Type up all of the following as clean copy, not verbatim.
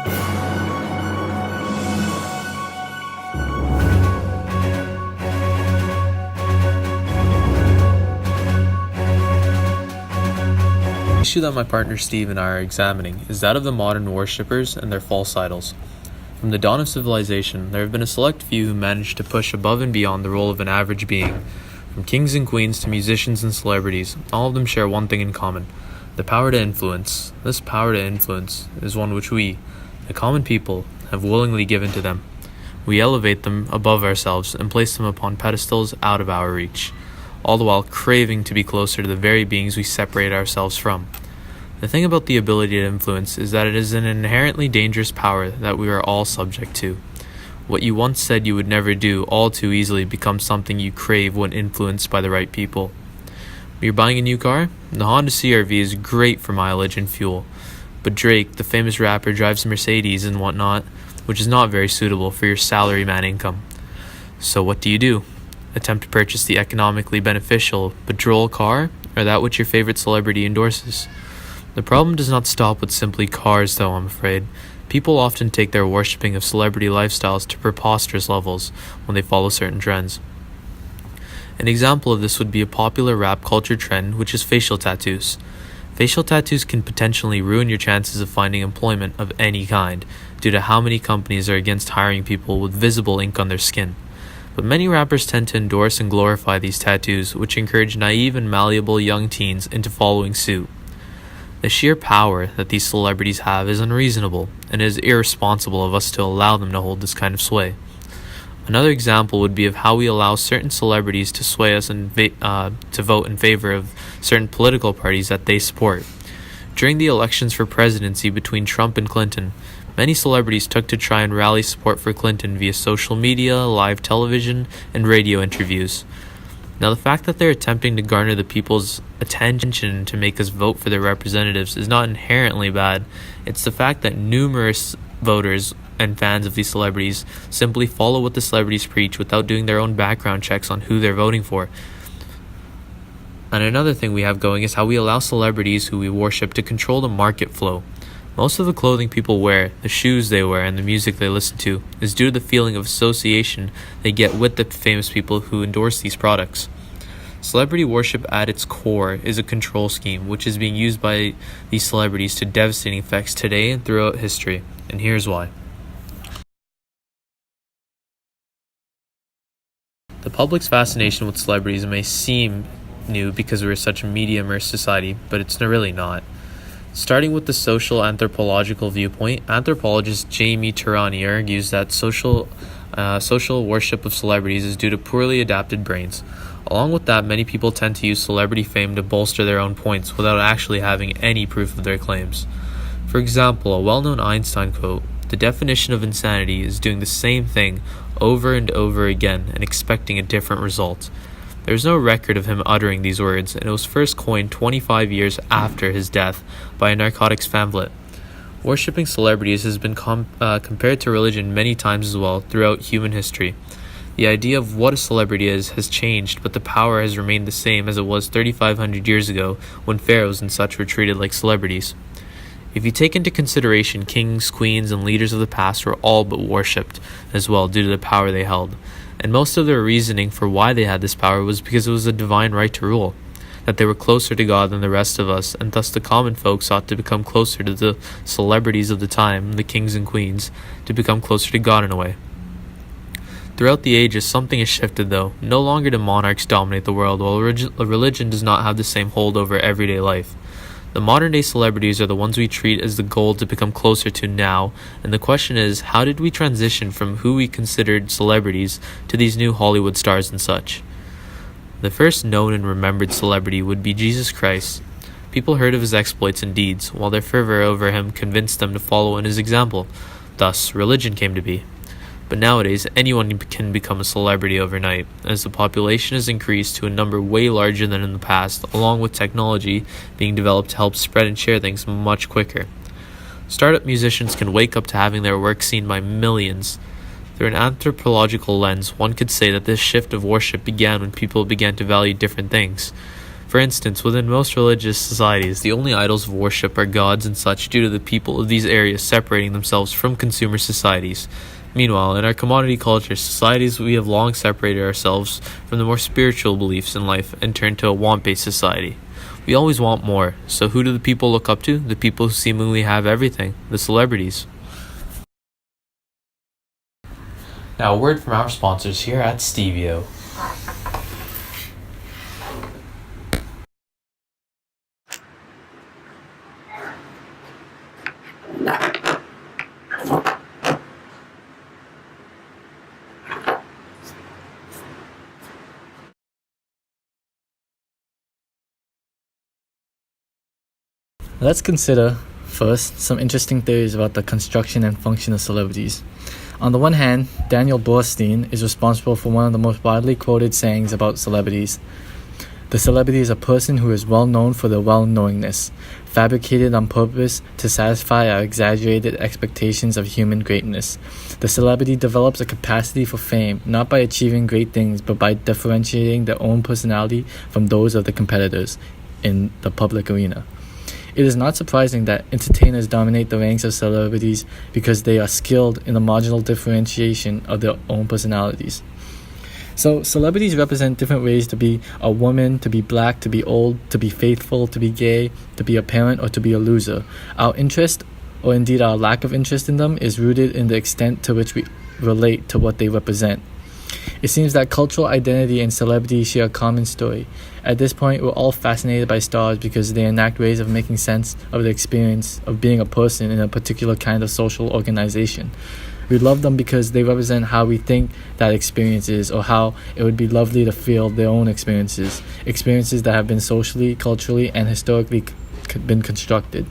The issue that my partner Steve and I are examining is that of the modern worshippers and their false idols. From the dawn of civilization, there have been a select few who managed to push above and beyond the role of an average being. From kings and queens to musicians and celebrities, all of them share one thing in common: the power to influence. This power to influence is one which we, the common people, have willingly given to them. We elevate them above ourselves and place them upon pedestals out of our reach, all the while craving to be closer to the very beings we separate ourselves from. The thing about the ability to influence is that it is an inherently dangerous power that we are all subject to. What you once said you would never do all too easily becomes something you crave when influenced by the right people. You're buying a new car? The Honda CR-V is great for mileage and fuel, but Drake, the famous rapper, drives a Mercedes and whatnot, which is not very suitable for your salaryman income. So what do? Attempt to purchase the economically beneficial but droll car, or that which your favorite celebrity endorses? The problem does not stop with simply cars, though, I'm afraid. People often take their worshipping of celebrity lifestyles to preposterous levels when they follow certain trends. An example of this would be a popular rap culture trend, which is facial tattoos. Facial tattoos can potentially ruin your chances of finding employment of any kind, due to how many companies are against hiring people with visible ink on their skin. But many rappers tend to endorse and glorify these tattoos, which encourage naive and malleable young teens into following suit. The sheer power that these celebrities have is unreasonable, and it is irresponsible of us to allow them to hold this kind of sway. Another example would be of how we allow certain celebrities to sway us to vote in favor of certain political parties that they support. During the elections for presidency between Trump and Clinton, many celebrities took to try and rally support for Clinton via social media, live television, and radio interviews. Now, the fact that they're attempting to garner the people's attention to make us vote for their representatives is not inherently bad. It's the fact that numerous voters and fans of these celebrities simply follow what the celebrities preach without doing their own background checks on who they're voting for. And another thing we have going is how we allow celebrities who we worship to control the market flow. Most of the clothing people wear, the shoes they wear, and the music they listen to is due to the feeling of association they get with the famous people who endorse these products. Celebrity worship at its core is a control scheme which is being used by these celebrities to devastating effects today and throughout history, and here's why. The public's fascination with celebrities may seem new because we're such a media-immersed society, but it's really not. Starting with the social anthropological viewpoint, anthropologist Jamie Turani argues that social worship of celebrities is due to poorly adapted brains. Along with that, many people tend to use celebrity fame to bolster their own points without actually having any proof of their claims. For example, a well-known Einstein quote, "The definition of insanity is doing the same thing over and over again and expecting a different result." There is no record of him uttering these words, and it was first coined 25 years after his death by a narcotics pamphlet. Worshipping celebrities has been compared to religion many times as well throughout human history. The idea of what a celebrity is has changed, but the power has remained the same as it was 3,500 years ago when pharaohs and such were treated like celebrities. If you take into consideration kings, queens, and leaders of the past were all but worshipped as well due to the power they held. And most of their reasoning for why they had this power was because it was a divine right to rule, that they were closer to God than the rest of us, and thus the common folk sought to become closer to the celebrities of the time, the kings and queens, to become closer to God in a way. Throughout the ages, something has shifted though. No longer do monarchs dominate the world, while religion does not have the same hold over everyday life. The modern day celebrities are the ones we treat as the goal to become closer to now, and the question is, how did we transition from who we considered celebrities to these new Hollywood stars and such? The first known and remembered celebrity would be Jesus Christ. People heard of his exploits and deeds, while their fervor over him convinced them to follow in his example. Thus, religion came to be. But nowadays, anyone can become a celebrity overnight, as the population has increased to a number way larger than in the past, along with technology being developed to help spread and share things much quicker. Startup musicians can wake up to having their work seen by millions. Through an anthropological lens, one could say that this shift of worship began when people began to value different things. For instance, within most religious societies, the only idols of worship are gods and such due to the people of these areas separating themselves from consumer societies. Meanwhile, in our commodity culture societies, we have long separated ourselves from the more spiritual beliefs in life and turned to a want-based society. We always want more, so who do the people look up to? The people who seemingly have everything, the celebrities. Now, a word from our sponsors here at Stevio. Let's consider, first, some interesting theories about the construction and function of celebrities. On the one hand, Daniel Boorstin is responsible for one of the most widely quoted sayings about celebrities. The celebrity is a person who is well known for their well-knowingness, fabricated on purpose to satisfy our exaggerated expectations of human greatness. The celebrity develops a capacity for fame, not by achieving great things, but by differentiating their own personality from those of the competitors in the public arena. It is not surprising that entertainers dominate the ranks of celebrities because they are skilled in the marginal differentiation of their own personalities. So, celebrities represent different ways to be a woman, to be black, to be old, to be faithful, to be gay, to be a parent, or to be a loser. Our interest, or indeed our lack of interest in them, is rooted in the extent to which we relate to what they represent. It seems that cultural identity and celebrity share a common story. At this point, we're all fascinated by stars because they enact ways of making sense of the experience of being a person in a particular kind of social organization. We love them because they represent how we think that experience is, or how it would be lovely to feel their own experiences that have been socially, culturally, and historically been constructed.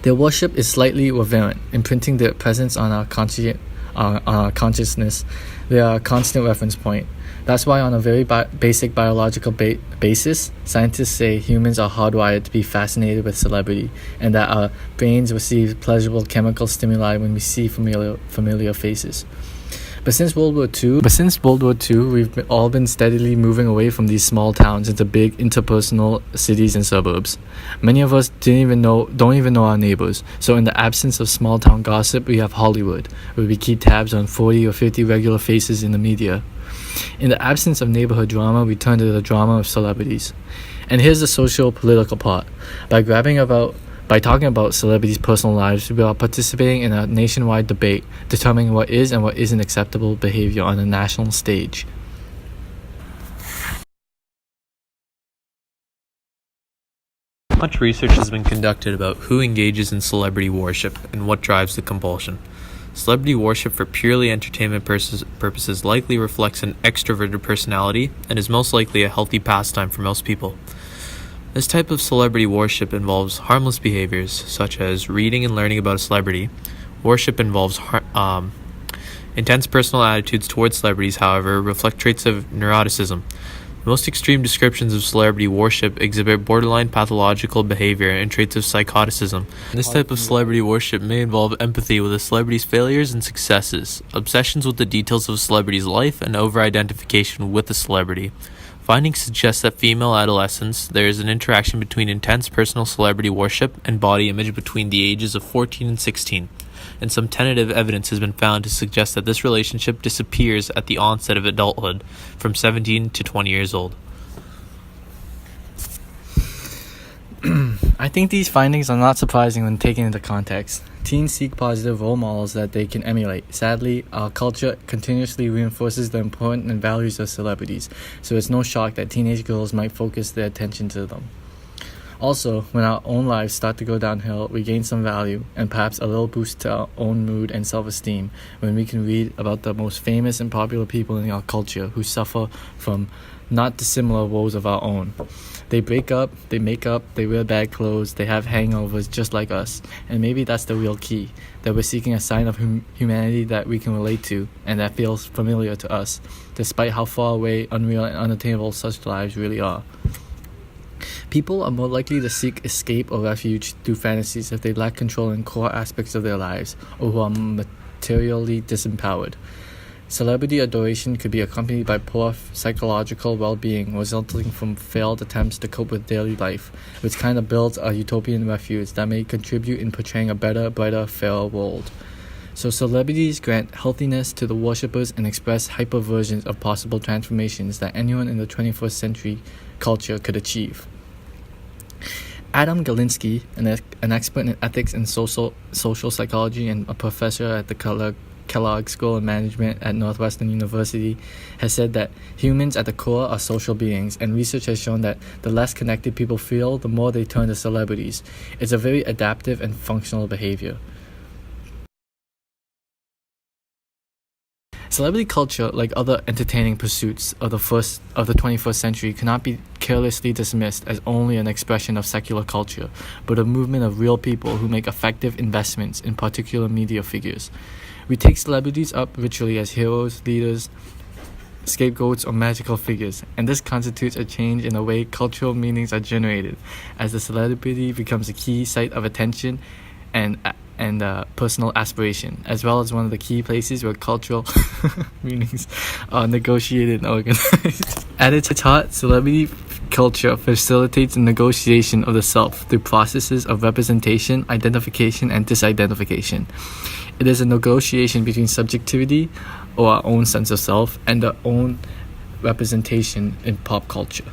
Their worship is slightly irreverent, imprinting their presence on our consciousness. They are a constant reference point. That's why on a very basic biological basis, scientists say humans are hardwired to be fascinated with celebrity, and that our brains receive pleasurable chemical stimuli when we see familiar faces. But since World War II, we've all been steadily moving away from these small towns into big interpersonal cities and suburbs. Many of us don't even know our neighbors. So in the absence of small town gossip, we have Hollywood, where we keep tabs on 40 or 50 regular faces in the media. In the absence of neighborhood drama, we turn to the drama of celebrities. And here's the socio-political part. By talking about celebrities' personal lives, we are participating in a nationwide debate determining what is and what isn't acceptable behavior on a national stage. Much research has been conducted about who engages in celebrity worship and what drives the compulsion. Celebrity worship for purely entertainment purposes likely reflects an extroverted personality and is most likely a healthy pastime for most people. This type of celebrity worship involves harmless behaviors, such as reading and learning about a celebrity. Worship involves intense personal attitudes towards celebrities, however, reflect traits of neuroticism. The most extreme descriptions of celebrity worship exhibit borderline pathological behavior and traits of psychoticism. This type of celebrity worship may involve empathy with a celebrity's failures and successes, obsessions with the details of a celebrity's life, and over-identification with the celebrity. Findings suggest that female adolescents, there is an interaction between intense personal celebrity worship and body image between the ages of 14 and 16, and some tentative evidence has been found to suggest that this relationship disappears at the onset of adulthood, from 17 to 20 years old. I think these findings are not surprising when taken into context. Teens seek positive role models that they can emulate. Sadly, our culture continuously reinforces the importance and values of celebrities, so it's no shock that teenage girls might focus their attention to them. Also, when our own lives start to go downhill, we gain some value and perhaps a little boost to our own mood and self-esteem when we can read about the most famous and popular people in our culture who suffer from not dissimilar woes of our own. They break up, they make up, they wear bad clothes, they have hangovers just like us. And maybe that's the real key, that we're seeking a sign of humanity that we can relate to and that feels familiar to us, despite how far away, unreal, and unattainable such lives really are. People are more likely to seek escape or refuge through fantasies if they lack control in core aspects of their lives or who are materially disempowered. Celebrity adoration could be accompanied by poor psychological well-being resulting from failed attempts to cope with daily life, which kind of builds a utopian refuge that may contribute in portraying a better, brighter, fairer world. So celebrities grant healthiness to the worshippers and express hyper-versions of possible transformations that anyone in the 21st century culture could achieve. Adam Galinsky, an expert in ethics and social psychology and a professor at the Kellogg School of Management at Northwestern University, has said that humans at the core are social beings, and research has shown that the less connected people feel, the more they turn to celebrities. It's a very adaptive and functional behavior. Celebrity culture, like other entertaining pursuits of the 21st century, cannot be carelessly dismissed as only an expression of secular culture, but a movement of real people who make effective investments in particular media figures. We take celebrities up ritually as heroes, leaders, scapegoats, or magical figures, and this constitutes a change in the way cultural meanings are generated, as the celebrity becomes a key site of attention and personal aspiration, as well as one of the key places where cultural meanings are negotiated and organized. At its heart, celebrity culture facilitates the negotiation of the self through processes of representation, identification, and disidentification. It is a negotiation between subjectivity, or our own sense of self, and our own representation in pop culture.